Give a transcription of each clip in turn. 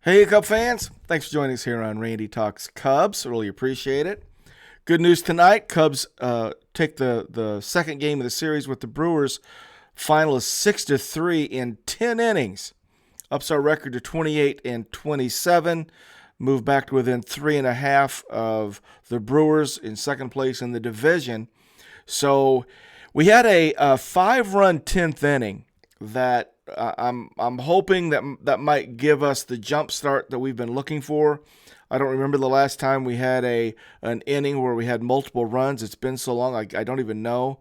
Hey, Cub fans. Thanks for joining us here on Randy Talks Cubs. Really appreciate it. Good news tonight. Cubs take the second game of the series with the Brewers. Final is 6-3 in 10 innings. Ups our record to 28 and 27. Move back to within 3.5 of the Brewers in second place in the division. So we had a 5-run 10th inning that I'm hoping that might give us the jump start that we've been looking for. I don't remember the last time we had an inning where we had multiple runs. It's been so long, I don't even know.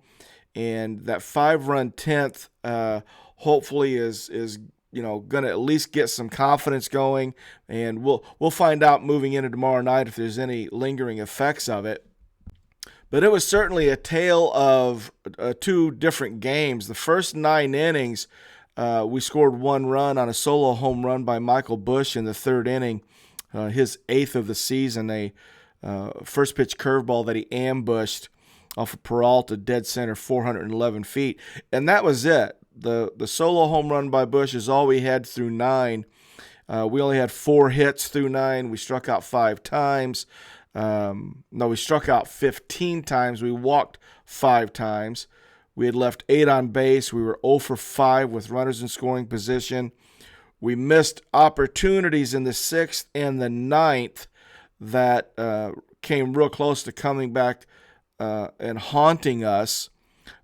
And that 5-run 10th hopefully is going to at least get some confidence going, and we'll find out moving into tomorrow night if there's any lingering effects of it. But it was certainly a tale of two different games. The first 9 innings, we scored 1 run on a solo home run by Michael Busch in the third inning, his 8th of the season, a first pitch curveball that he ambushed off of Peralta, dead center, 411 feet. And that was it. The solo home run by Busch is all we had through 9. We only had 4 hits through 9. We struck out 5 times. We struck out 15 times. We walked 5 times. We had left 8 on base. We were 0 for 5 with runners in scoring position. We missed opportunities in the 6th and the 9th that came real close to coming back and haunting us.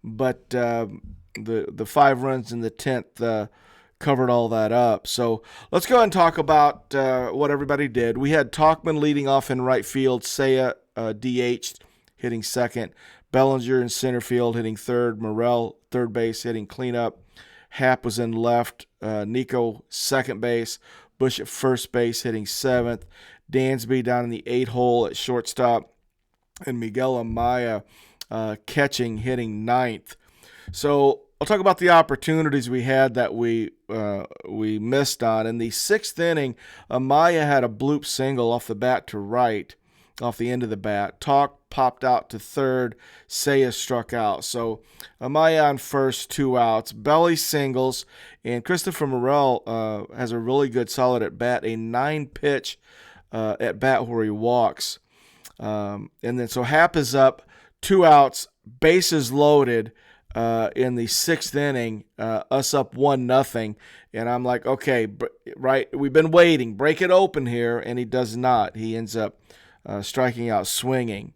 But the 5 runs in the 10th covered all that up. So let's go ahead and talk about what everybody did. We had Talkman leading off in right field, Seiya DH'd, hitting second, Bellinger in center field, hitting third, Morel third base, hitting cleanup, Happ was in left, Nico second base, Busch at first base, hitting 7th, Dansby down in the 8 hole at shortstop, and Miguel Amaya catching, hitting 9th. So I'll talk about the opportunities we had that we missed on. In the 6th inning, Amaya had a bloop single off the bat to right, off the end of the bat. Talk popped out to third. Seiya struck out. So Amaya on first, 2 outs. Belly singles, and Christopher Morel has a really good solid at bat, a 9-pitch at bat where he walks. And then so Happ is up, 2 outs, bases loaded. In the 6th inning, us up 1-0, and I'm like, okay, right, we've been waiting, break it open here, and he does not. He ends up striking out swinging.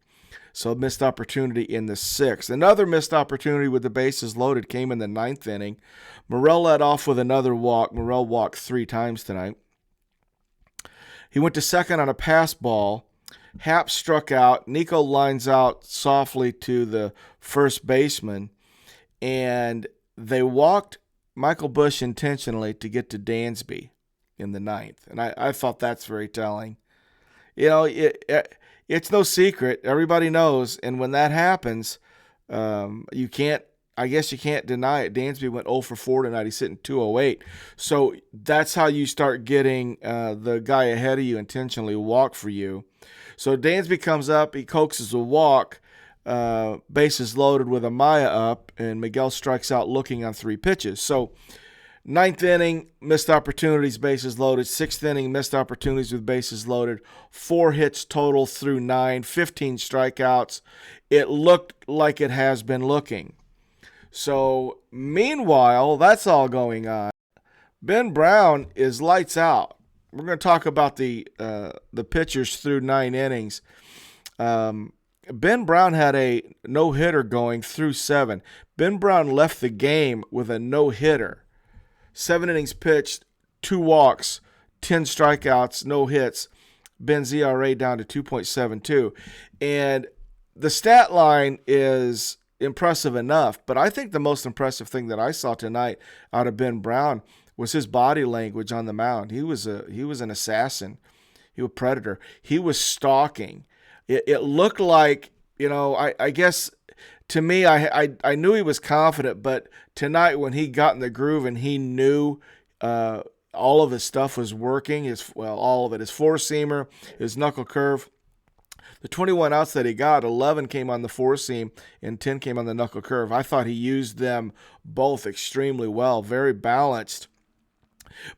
So missed opportunity in the 6th. Another missed opportunity with the bases loaded came in the 9th inning. Morel led off with another walk. Morel walked 3 times tonight. He went to second on a pass ball. Happ struck out. Nico lines out softly to the first baseman. And they walked Michael Busch intentionally to get to Dansby in the 9th. And I thought that's very telling. You know, it's no secret. Everybody knows. And when that happens, you can't deny it. Dansby went 0 for 4 tonight. He's sitting 208. So that's how you start getting the guy ahead of you intentionally walk for you. So Dansby comes up. He coaxes a walk. Bases loaded with Amaya up, and Miguel strikes out looking on 3 pitches. So 9th inning, missed opportunities, bases loaded. 6th inning, missed opportunities with bases loaded. 4 hits total through 9, 15 strikeouts. It looked like it has been looking. So meanwhile, that's all going on. Ben Brown is lights out. We're going to talk about the pitchers through 9 innings. Ben Brown had a no-hitter going through 7. Ben Brown left the game with a no-hitter. 7 innings pitched, 2 walks, 10 strikeouts, no hits. Ben's ERA down to 2.72. And the stat line is impressive enough, but I think the most impressive thing that I saw tonight out of Ben Brown was his body language on the mound. He was an assassin. He was a predator. He was stalking. It looked like, I guess to me, I knew he was confident, but tonight when he got in the groove and he knew all of his stuff was working, all of it, his four-seamer, his knuckle curve. The 21 outs that he got, 11 came on the four-seam and 10 came on the knuckle curve. I thought he used them both extremely well, very balanced.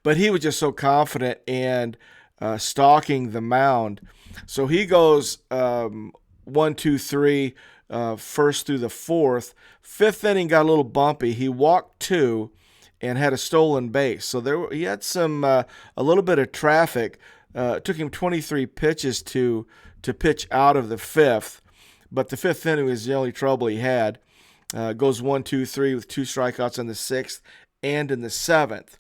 But he was just so confident and stalking the mound. So he goes 1, 2, 3, first through the fourth. Fifth inning got a little bumpy. He walked 2 and had a stolen base. So he had a little bit of traffic. It took him 23 pitches to pitch out of the fifth, but the fifth inning was the only trouble he had. Goes 1, 2, 3 with 2 strikeouts in the sixth and in the seventh.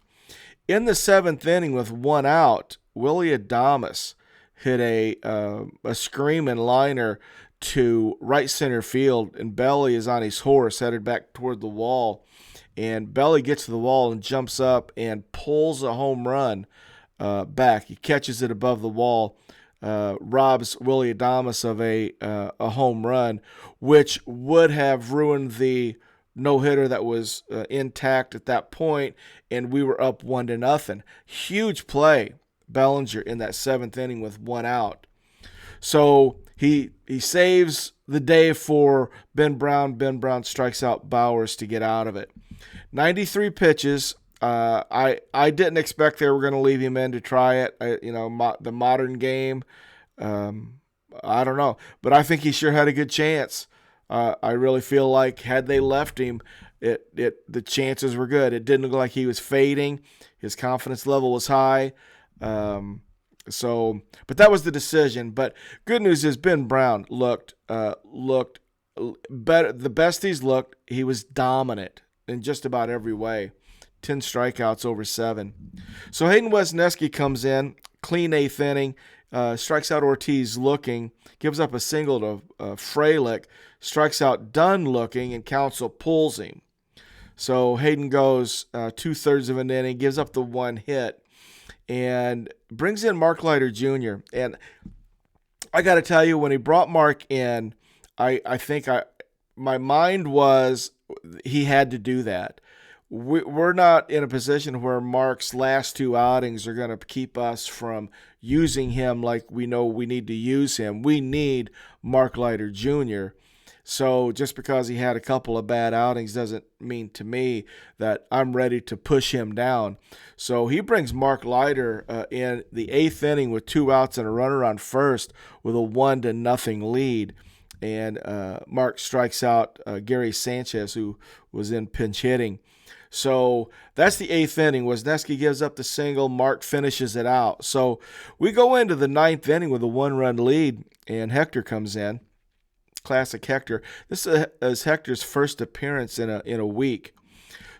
In the seventh inning with 1 out, Willie Adames hit a screaming liner to right center field, and Belly is on his horse headed back toward the wall. And Belly gets to the wall and jumps up and pulls a home run back. He catches it above the wall, robs Willie Adames of a home run, which would have ruined the no-hitter that was intact at that point, and we were up 1-0. Huge play, Bellinger, in that seventh inning with 1 out. So he saves the day for Ben Brown. Ben Brown strikes out Bowers to get out of it. 93 pitches. I didn't expect they were going to leave him in to try it. The modern game, I don't know. But I think he sure had a good chance. I really feel like had they left him, the chances were good. It didn't look like he was fading. His confidence level was high. But that was the decision. But good news is Ben Brown looked better, the best he's looked. He was dominant in just about every way. 10 strikeouts over 7. So Hayden Wesneski comes in, clean 8th inning, strikes out Ortiz looking, gives up a single to Frelick, strikes out Dunn looking, and Counsell pulls him. So Hayden goes 2/3 of an inning, gives up the 1 hit, and brings in Mark Leiter Jr. And I got to tell you, when he brought Mark in, I think my mind was he had to do that. We're not in a position where Mark's last 2 outings are going to keep us from using him like we know we need to use him. We need Mark Leiter Jr. So just because he had a couple of bad outings doesn't mean to me that I'm ready to push him down. So he brings Mark Leiter in the 8th inning with 2 outs and a runner on first with a 1-0 lead. And Mark strikes out Gary Sanchez, who was in pinch hitting. So that's the 8th inning. Wesneski gives up the single. Mark finishes it out. So we go into the 9th inning with a 1-run lead, and Hector comes in. Classic Hector. This is Hector's first appearance in a week.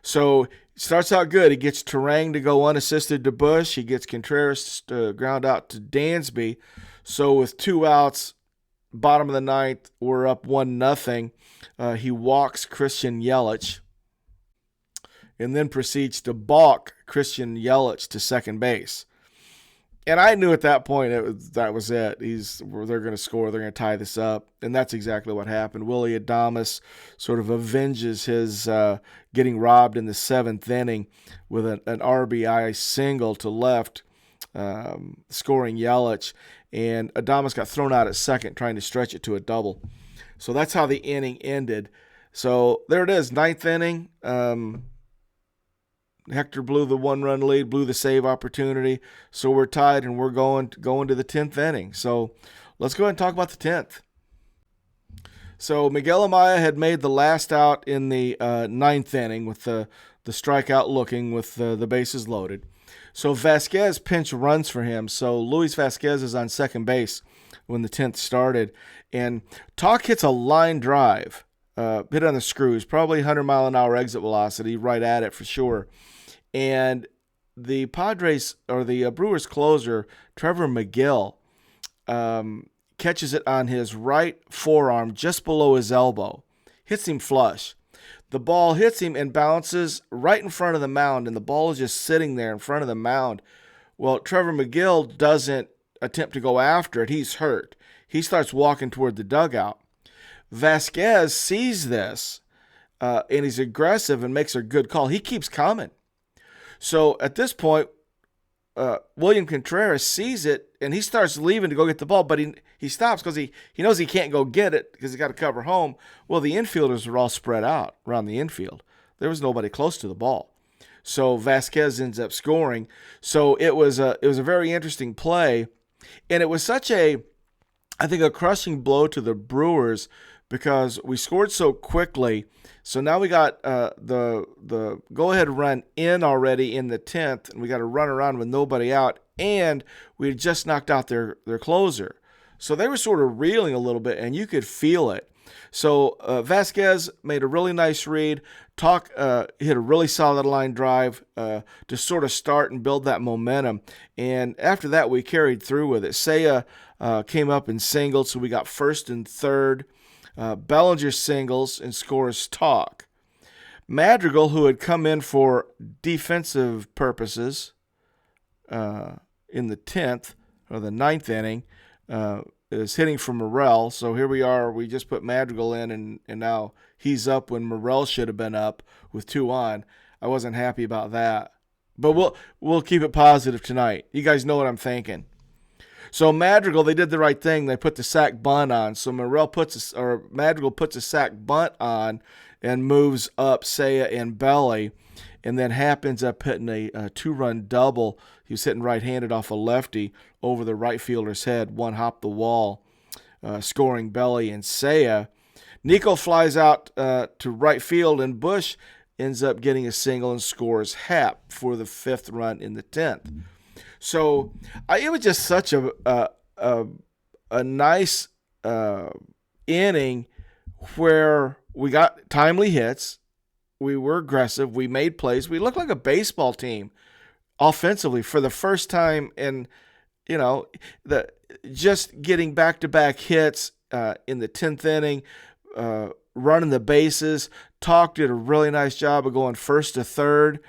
So it starts out good. He gets Terang to go unassisted to Bush. He gets Contreras to ground out to Dansby. So with 2 outs, bottom of the 9th, we're up 1-0. He walks Christian Yelich and then proceeds to balk Christian Yelich to second base. And I knew at that point that was it. They're going to score. They're going to tie this up. And that's exactly what happened. Willie Adames sort of avenges his getting robbed in the 7th inning with an RBI single to left, scoring Yelich. And Adames got thrown out at second trying to stretch it to a double. So that's how the inning ended. So there it is, 9th inning. Hector blew the 1-run lead, blew the save opportunity. So we're tied, and we're going to the 10th inning. So let's go ahead and talk about the 10th. So Miguel Amaya had made the last out in the 9th inning with the strikeout looking with the bases loaded. So Vasquez pinch runs for him. So Luis Vasquez is on second base when the 10th started. And Talk hits a line drive, hit on the screws, probably 100-mile-an-hour exit velocity, right at it for sure. And the Brewers closer, Trevor McGill, catches it on his right forearm just below his elbow, hits him flush. The ball hits him and bounces right in front of the mound, and the ball is just sitting there in front of the mound. Well, Trevor McGill doesn't attempt to go after it. He's hurt. He starts walking toward the dugout. Vasquez sees this, and he's aggressive and makes a good call. He keeps coming. So at this point, William Contreras sees it, and he starts leaving to go get the ball, but he stops because he knows he can't go get it because he's got to cover home. Well, the infielders were all spread out around the infield. There was nobody close to the ball. So Vasquez ends up scoring. So it was a very interesting play, and it was such a crushing blow to the Brewers because we scored so quickly. So now we got the go-ahead run in already in the 10th, and we got to run around with nobody out, and we had just knocked out their closer. So they were sort of reeling a little bit, and you could feel it. So Vasquez made a really nice read. Hit a really solid line drive to sort of start and build that momentum. And after that, we carried through with it. Seiya came up and singled, so we got first and third. Bellinger singles and scores Talk. Madrigal, who had come in for defensive purposes in the 10th or the 9th inning, is hitting for Morrell. So here we are. We just put Madrigal in, and now he's up when Morrell should have been up with 2 on. I wasn't happy about that. But we'll keep it positive tonight. You guys know what I'm thinking. So Madrigal, they did the right thing. They put the sac bunt on. So Madrigal puts a sac bunt on and moves up Seiya and Belly, and then Happ ends up hitting a 2-run double. He was hitting right-handed off a lefty over the right fielder's head, one hop the wall, scoring Belly and Seiya. Nico flies out to right field, and Bush ends up getting a single and scores Happ for the 5th run in the 10th. So it was just such a nice inning where we got timely hits. We were aggressive. We made plays. We looked like a baseball team offensively for the first time. And, just getting back-to-back hits in the 10th inning, running the bases. Talk did a really nice job of going first to third.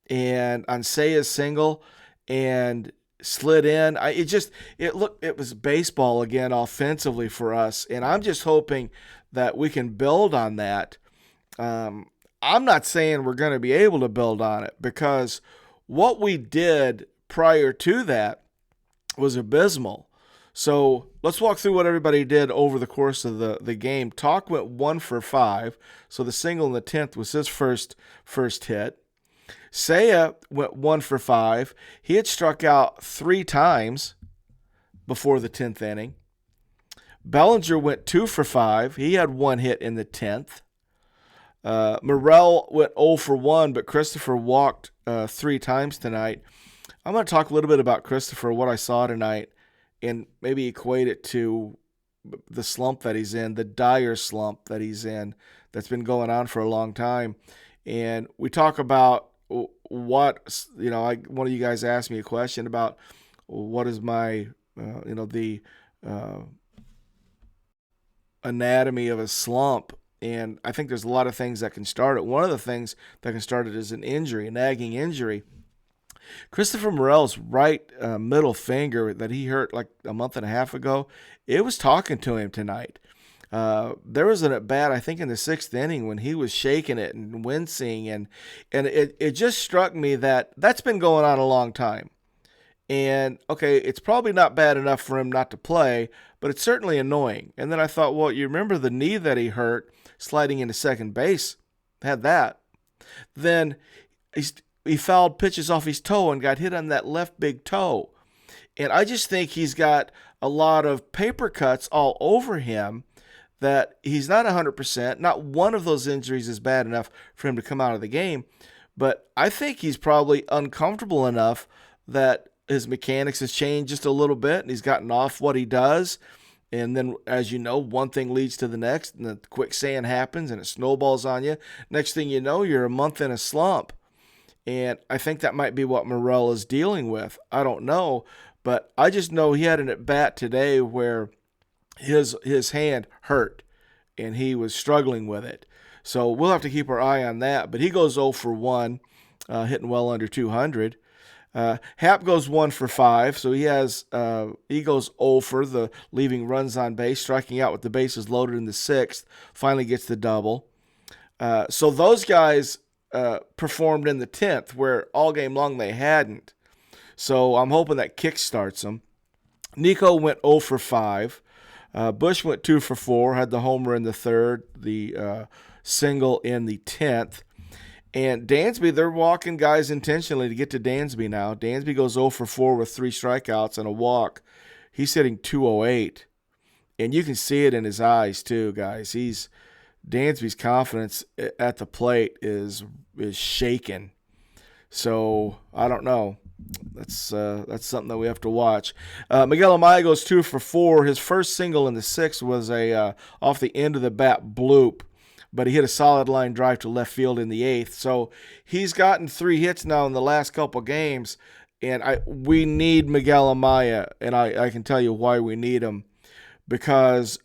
And on Seiya's single, and slid in. It was baseball again offensively for us, and I'm just hoping that we can build on that. I'm not saying we're going to be able to build on it, because what we did prior to that was abysmal. So let's walk through what everybody did over the course of the game. Talk went 1 for 5, so the single in the 10th was his first hit. Seiya went 1 for 5. He had struck out 3 times before the 10th inning. Bellinger went 2 for 5. He had 1 hit in the 10th. Morrell went 0 for 1, but Christopher walked 3 times tonight. I'm going to talk a little bit about Christopher, what I saw tonight, and maybe equate it to the slump that he's in, the dire slump that he's in that's been going on for a long time. And we talk about what, one of you guys asked me a question about what is my, the anatomy of a slump. And I think there's a lot of things that can start it. One of the things that can start it is an injury, a nagging injury. Christopher Morel's right middle finger that he hurt like a month and a half ago, it was talking to him tonight. There was an at-bat, I think, in the 6th inning when he was shaking it and wincing, and it just struck me that that's been going on a long time. And, okay, it's probably not bad enough for him not to play, but it's certainly annoying. And then I thought, well, you remember the knee that he hurt sliding into second base? Had that. Then he fouled pitches off his toe and got hit on that left big toe. And I just think he's got a lot of paper cuts all over him, that he's not 100%. Not one of those injuries is bad enough for him to come out of the game. But I think he's probably uncomfortable enough that his mechanics has changed just a little bit, and he's gotten off what he does. And then, as you know, one thing leads to the next, and the quicksand happens, and it snowballs on you. Next thing you know, you're a month in a slump. And I think that might be what Morel is dealing with. I don't know, but I just know he had an at-bat today where his hand hurt, and he was struggling with it. So we'll have to keep our eye on that. But he goes 0 for 1, hitting well under 200. Happ goes 1 for 5, so he goes 0 for the leaving runs on base, striking out with the bases loaded in the 6th. Finally gets the double. So those guys performed in the 10th, where all game long they hadn't. So I'm hoping that kickstarts them. Nico went 0 for 5. Bush went 2 for 4, had the homer in the 3rd, the single in the 10th. And Dansby, they're walking guys intentionally to get to Dansby now. Dansby goes 0 for 4 with 3 strikeouts and a walk. He's hitting 208. And you can see it in his eyes too, guys. Dansby's confidence at the plate is shaken. So I don't know. That's something that we have to watch. Miguel Amaya goes 2 for 4. His first single in the 6th was a off the end of the bat bloop, but he hit a solid line drive to left field in the 8th. So he's gotten 3 hits now in the last couple games, and we need Miguel Amaya, and I can tell you why we need him. Because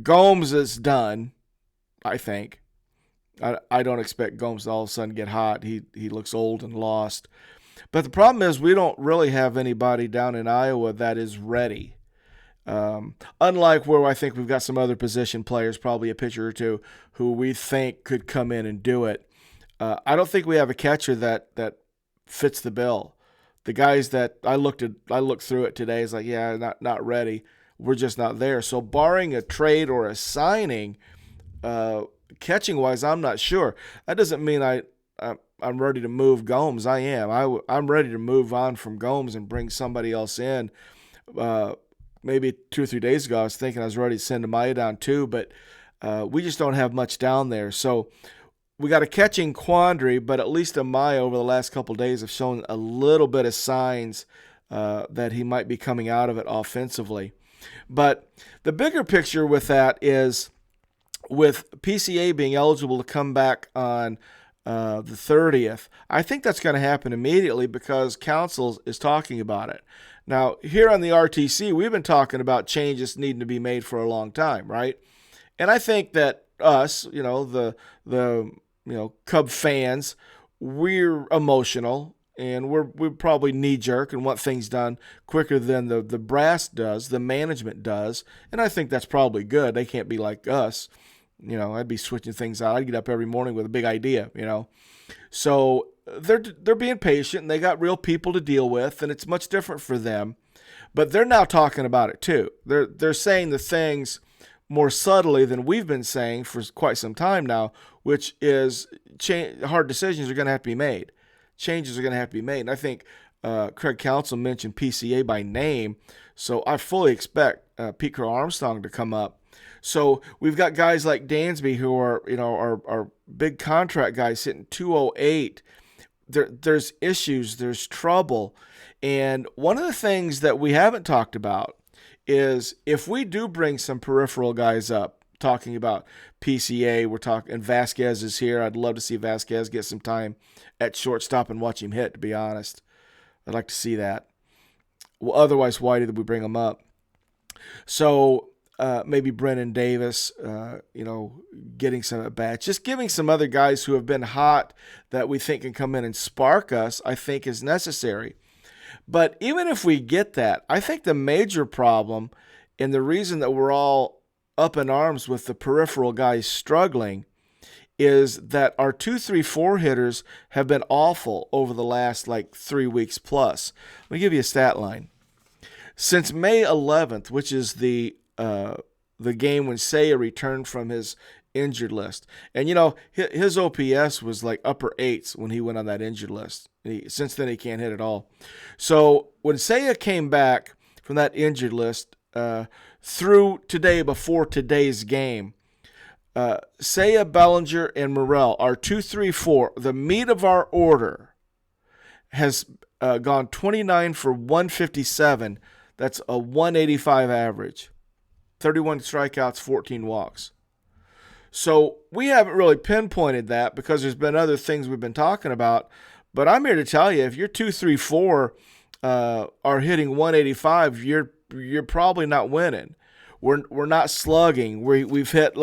Gomes is done, I think. I don't expect Gomes to all of a sudden get hot. He looks old and lost. But the problem is we don't really have anybody down in Iowa that is ready. Unlike where I think we've got some other position players, probably a pitcher or two, who we think could come in and do it. I don't think we have a catcher that fits the bill. The guys that I looked through it today is like, yeah, not ready. We're just not there. So barring a trade or a signing, catching-wise, I'm not sure. That doesn't mean I'm ready to move Gomes. I am. I'm ready to move on from Gomes and bring somebody else in. Maybe 2 or 3 days ago, I was thinking I was ready to send Amaya down too, but we just don't have much down there. So we got a catching quandary, but at least Amaya over the last couple of days have shown a little bit of signs that he might be coming out of it offensively. But the bigger picture with that is with PCA being eligible to come back on the 30th, I think that's going to happen immediately because Council is talking about it. Now, here on the RTC, we've been talking about changes needing to be made for a long time, right? And I think that us, the Cub fans, we're emotional. And we're probably knee-jerk and want things done quicker than the brass does, the management does. And I think that's probably good. They can't be like us. I'd be switching things out. I'd get up every morning with a big idea, So they're being patient, and they got real people to deal with, and it's much different for them. But they're now talking about it too. They're saying the things more subtly than we've been saying for quite some time now, which is hard decisions are going to have to be made. Changes are going to have to be made. And I think Craig Counsell mentioned PCA by name, so I fully expect Pete Crow-Armstrong to come up. So we've got guys like Dansby who are big contract guys hitting 208. There's issues, there's trouble. And one of the things that we haven't talked about is if we do bring some peripheral guys up, talking about PCA, and Vasquez is here. I'd love to see Vasquez get some time at shortstop and watch him hit, to be honest. I'd like to see that. Well, otherwise, why did we bring him up? So maybe Brennan Davis, getting some at-bats. Just giving some other guys who have been hot that we think can come in and spark us, I think is necessary. But even if we get that, I think the major problem and the reason that we're all up in arms with the peripheral guys struggling is that our 2, 3, 4 hitters have been awful over the last 3 weeks plus. Let me give you a stat line. Since May 11th, which is the game when Seiya returned from his injured list, and his OPS was upper 8s when he went on that injured list. Since then he can't hit at all. So when Seiya came back from that injured list, through today, before today's game, Seiya, Bellinger, and Morel, our 2, 3, 4, the meat of our order, has gone 29 for 157. That's a 185 average. 31 strikeouts, 14 walks. So we haven't really pinpointed that because there's been other things we've been talking about. But I'm here to tell you, if your 2, 3, 4 are hitting 185, you're probably not winning. We're not slugging. We've hit,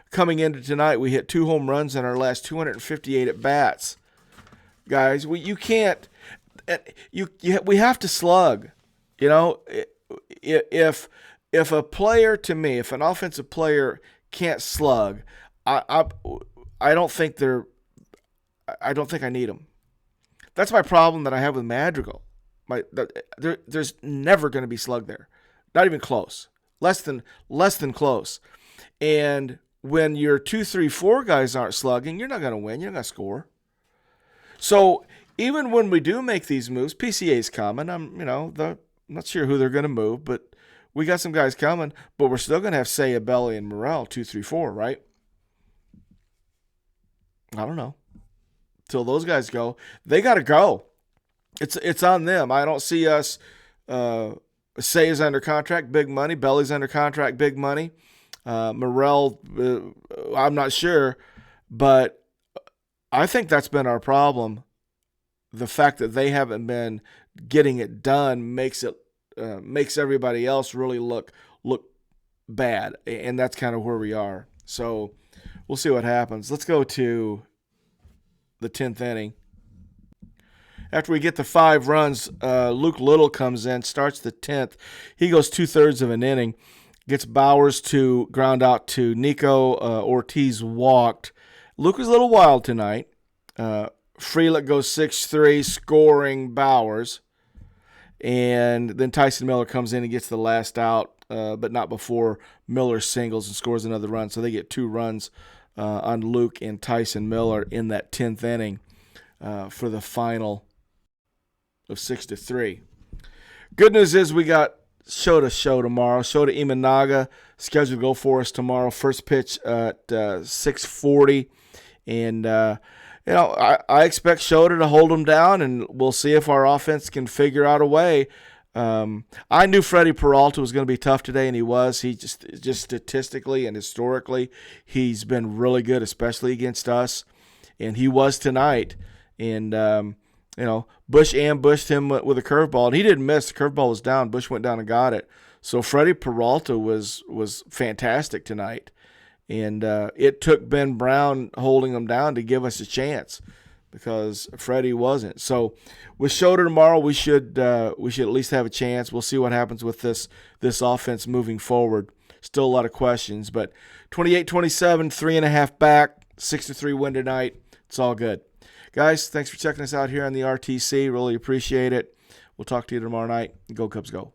coming into tonight, we hit 2 home runs in our last 258 at bats. Guys, we have to slug. If a player, to me, if an offensive player can't slug, I don't think I need them. That's my problem that I have with Madrigal. There's never going to be slug there. Not even close. Less than close. And when your 2, 3, 4 guys aren't slugging, you're not going to win. You're not going to score. So even when we do make these moves, PCA's coming. I'm not sure who they're going to move, but we got some guys coming. But we're still going to have Seiya, Belly, and Morrell 2, 3, 4, right? I don't know. Till those guys go, they got to go. It's on them. I don't see us. Seiya's under contract, big money. Belly's under contract, big money. Morrell, I'm not sure, but I think that's been our problem. The fact that they haven't been getting it done makes everybody else really look bad, and that's kind of where we are. So we'll see what happens. Let's go to the 10th inning. After we get the 5 runs, Luke Little comes in, starts the 10th. He goes 2/3 of an inning, gets Bowers to ground out to Nico. Ortiz walked. Luke was a little wild tonight. Frelick goes 6-3, scoring Bowers. And then Tyson Miller comes in and gets the last out, but not before Miller singles and scores another run. So they get 2 runs on Luke and Tyson Miller in that 10th inning for the final of 6-3. Good news is we got Shota tomorrow. Shota Imanaga scheduled to go for us tomorrow. First pitch at 6:40. And, I expect Shota to hold him down, and we'll see if our offense can figure out a way. I knew Freddie Peralta was going to be tough today, and he was. He just statistically and historically, he's been really good, especially against us. And he was tonight. And, Bush ambushed him with a curveball, and he didn't miss. The curveball was down. Bush went down and got it. So Freddie Peralta was fantastic tonight. And it took Ben Brown holding him down to give us a chance because Freddie wasn't. So with Shota tomorrow, we should at least have a chance. We'll see what happens with this offense moving forward. Still a lot of questions, but 28-27, 3.5 back, 6-3 win tonight. It's all good. Guys, thanks for checking us out here on the RTC. Really appreciate it. We'll talk to you tomorrow night. Go Cubs, go.